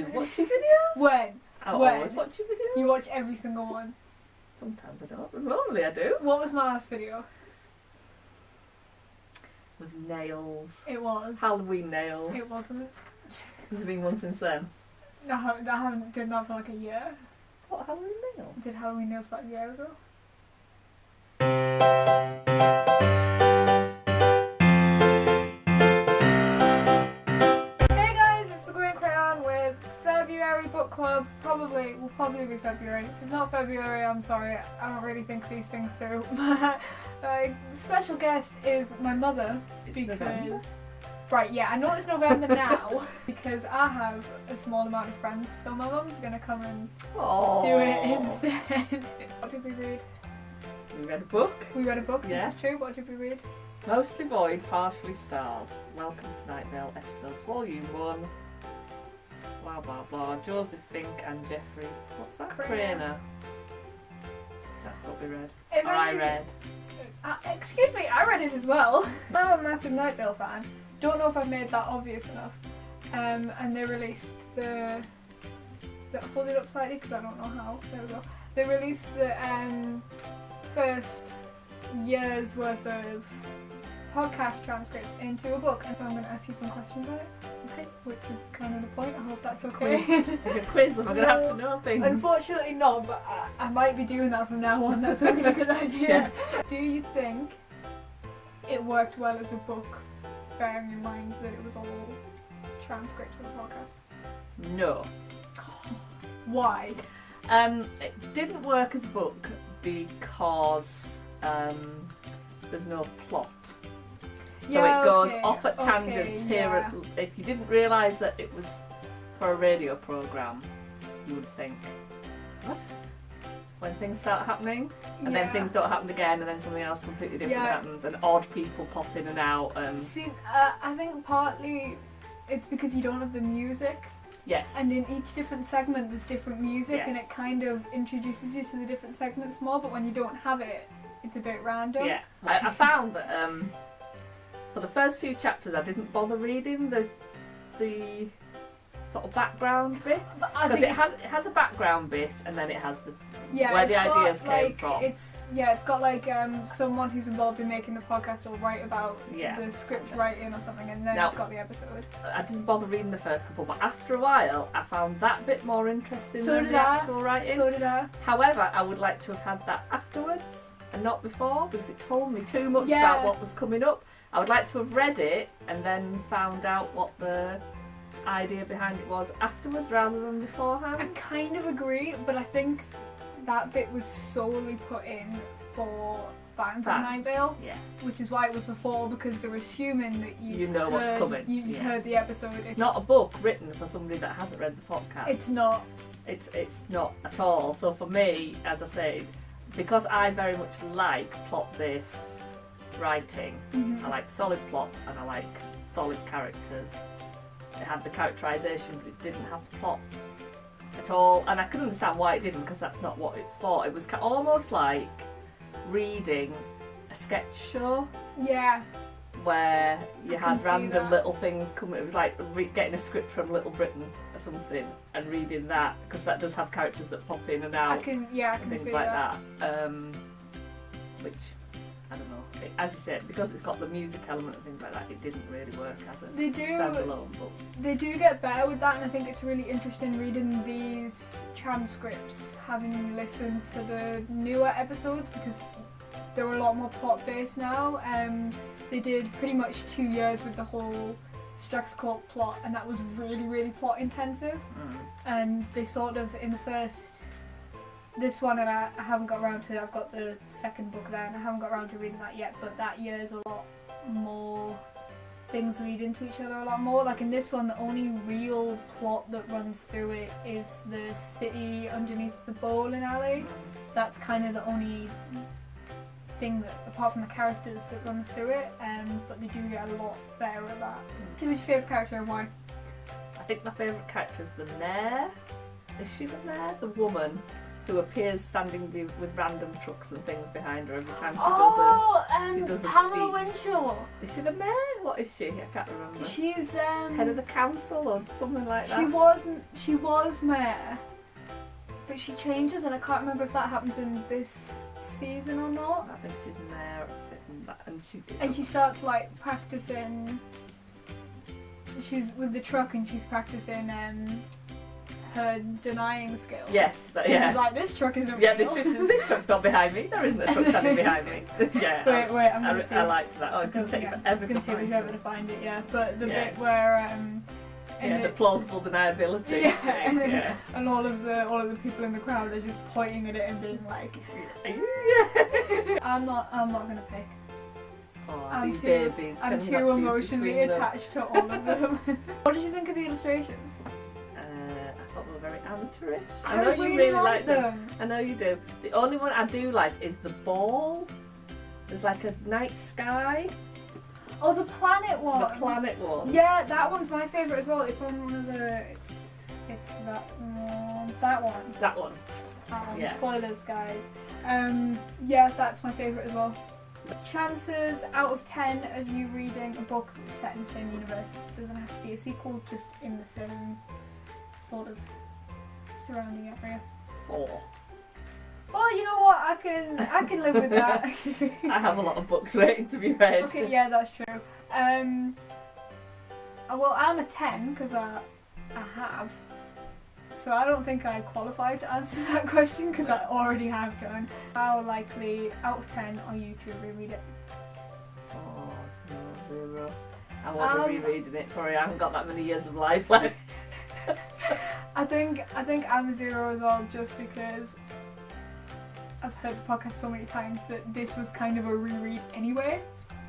do watch your videos. When? I always watch your videos. You watch every single one? Sometimes I don't, but normally I do. What was my last video? It was nails. It was. Halloween nails. It wasn't. Has there been one since then? I haven't done that for like a year. What, Halloween nails? I did Halloween nails about a year ago. Hey guys, it's the Green Crayon with February book club. Will probably be February. If it's not February, I'm sorry. I don't really think these things through. The special guest is my mother because. November. Right, yeah, I know it's November now because I have a small amount of friends, so my mum's going to come and do it instead. What did we read? We read a book. We read a book, Yeah. This is true. What did we read? Mostly Void, Partially Stars. Welcome to Night Vale Episodes, Volume 1. Blah blah blah. Joseph, Fink and Jeffrey. What's that? Cranor. That's what we read. If Or I any- read. Excuse me, I read it as well. I'm a massive Night Vale fan. Don't know if I've made that obvious enough. And they released the hold it up slightly because I don't know how. There we go. They released the first year's worth of podcast transcripts into a book, and so I'm going to ask you some questions on it. Okay. Which is kind of the point. I hope that's okay. Like a quiz, am I going to have to know things? Unfortunately not, but I might be doing that from now on. That's a really good idea. Yeah. Do you think it worked well as a book, bearing in mind that it was all transcripts of the podcast? No. Why? It didn't work as a book because there's no plot. So Yeah, it goes okay, off at okay, tangents here. yeah. If you didn't realise that it was for a radio programme, you would think, what? When things start happening, and then things don't happen again, and then something else completely different happens, and odd people pop in and out. And See, I think partly it's because you don't have the music. yes, And in each different segment there's different music, Yes. and it kind of introduces you to the different segments more, but when you don't have it, it's a bit random. yeah. I found that for the first few chapters, I didn't bother reading the sort of background bit, But I because think it has a background bit, and then it has the yeah, where it's the got, ideas came like, from. It's got like someone who's involved in making the podcast will write about the script writing or something, and then Now- it's got the episode. I didn't bother reading the first couple, but after a while, I found that bit more interesting So than did the I. actual writing. So did I. However, I would like to have had that afterwards and not before, because it told me too much Yeah. about what was coming up. I would like to have read it and then found out what the idea behind it was afterwards rather than I beforehand. kind of agree, but I think that bit was solely put in for fans of Night Vale, Yeah. which is why it was before, because they're assuming that You know what's coming. You've Yeah. heard the episode. It's not a book written for somebody that hasn't read the podcast. It's not. It's not at all. So for me, as I said, because I very much like plot-based writing, I like solid plots and I like solid characters. It had the characterisation, but it didn't have the plot at all, and I couldn't understand why it didn't, because that's not what it's for. It was almost like reading a sketch show Yeah. where you I can had see random that. little things coming. It was like getting a script from Little Britain or something and reading that, because that does have characters that pop in and out. I can and things see like that. that. Which, I don't know. As you said, because it's got the music element and things like that, it didn't really work as a They do. standalone book. They do get better with that, and I think it's really interesting reading these transcripts, having listened to the newer episodes, because they're a lot more plot based now. They did pretty much 2 years with the whole Straxcourt plot, and that was really, really plot intensive. And they sort of, in the first, this one, and I haven't got around to it, I've got the second book there, and I haven't got around to reading that yet, but that year's a lot more, things lead into each other a lot more. Like in this one, the only real plot that runs through it is the city underneath the bowling alley. That's kind of the only thing that, apart from the characters, that runs through it, but they do get a lot better at that. Who's your favourite character and why? I think my favourite character is the mayor. Is she the mayor? The woman who appears standing with random trucks and things behind her every time she does a Pamela speech. Winchell! Is she the mayor? What is she? I can't remember. She's Head of the council or something like that. She was mayor, but she changes, and I can't remember if that happens in this season or not. I think she's mayor, and she starts like practicing. She's with the truck, and she's practicing her denying skills. Yes, And she's like, this truck isn't yeah, real. this truck's not behind me. There isn't a truck standing behind me. Yeah. Wait, I'm gonna see. I liked that. Oh, it's gonna take It's forever gonna to take me find forever it. to find it. Yeah, but the Yeah. bit where The plausible deniability. Yeah, thing, and, yeah. and all of the people in the crowd are just pointing at it and being like, I'm not gonna pick. Oh, I'm these too, babies. I'm Can you too not choose emotionally between them? attached to all of them. What did you think of the illustrations? I thought they were very amateurish. I know you really like them. them. I know you do. The only one I do like is the ball. There's like a night sky. Oh, the planet one. The planet one. Yeah, that one's my favourite as well. It's on one of the. It's that one. That one. That one. Yeah. Spoilers, guys. Yeah, that's my favourite as well. Chances out of 10 of you reading a book that's set in the same universe. Doesn't have to be a sequel, just in the same sort of surrounding area. 4. Well, you know what? I can live with that. I have a lot of books waiting to be read. Okay, yeah, that's true. Well, I'm a 10 because I have. So I don't think I qualified to answer that question because I already have done. How likely out of 10 are you to reread it? Oh, no, 0. I won't be rereading it. Sorry, I haven't got that many years of life left. I think I'm a 0 as well, just because I've heard the podcast so many times that this was kind of a reread anyway,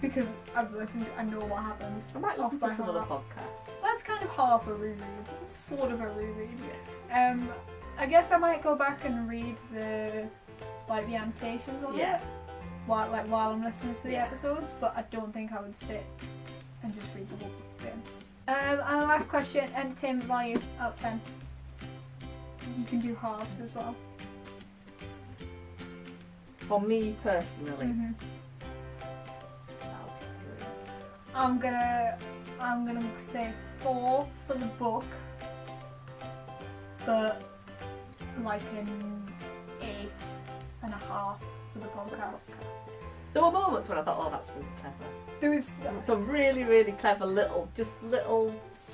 because I've listened to, I know what happens. I might listen by to some other heart. podcasts. That's kind of half a reread. It's sort of a reread. I guess I might go back and read the annotations on it while I'm listening to the episodes, but I don't think I would sit and just read the whole thing. And the last question, entertainment value out of 10. You can do halves as well. For me personally, Mm-hmm. I'll I'm gonna say 4 for the book, but like an 8.5 for the podcast. There were moments when I thought, oh, that's really clever. There was Some really, really clever little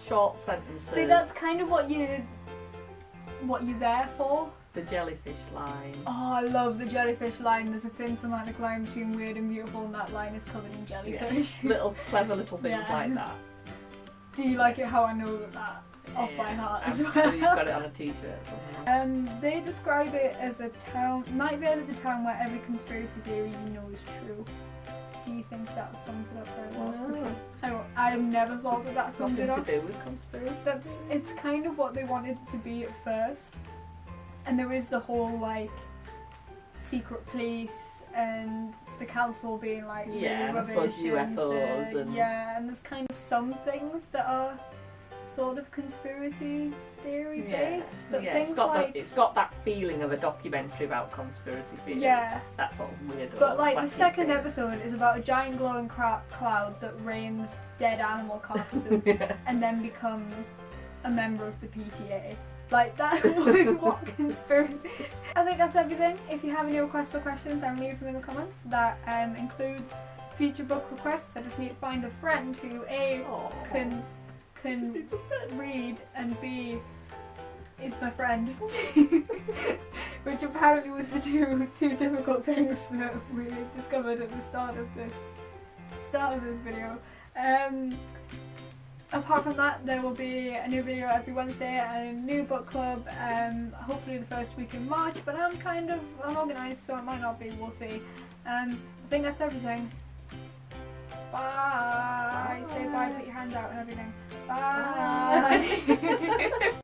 short sentences. see, that's kind of what you're there for. The jellyfish line. Oh, I love the jellyfish line. There's a thin semantic line between weird and beautiful, and that line is covered in jellyfish. Clever little things Yeah. like that. Do you like it how I know that off by heart as I'm well? sure you've got it on a t-shirt or something. They describe it as a town. Night Vale is a town where every conspiracy theory you know is true. Do you think that sums it up very well? No. I've never thought that summed Nothing it up. to do with conspiracy. It's kind of what they wanted it to be at first, and there is the whole like secret police and the council being like really and I rubbish, suppose UFOs and and there's kind of some things that are sort of conspiracy theory based, but things it's got that feeling of a documentary about conspiracy theory. That sort of weird. But like the wacky second thing. episode is about a giant glowing cloud that rains dead animal carcasses and then becomes a member of the PTA. Like that, what conspiracy? I think that's everything. If you have any requests or questions, then leave them in the comments. That includes future book requests. I just need to find a friend who can read and B is my friend, which apparently was the two difficult things that we discovered at the start of this video. Apart from that, there will be a new video every Wednesday and a new book club, hopefully the first week in March, but I'm organised, so it might not be, we'll see. I think that's everything. Bye! Say bye, put your hands out and everything. Bye!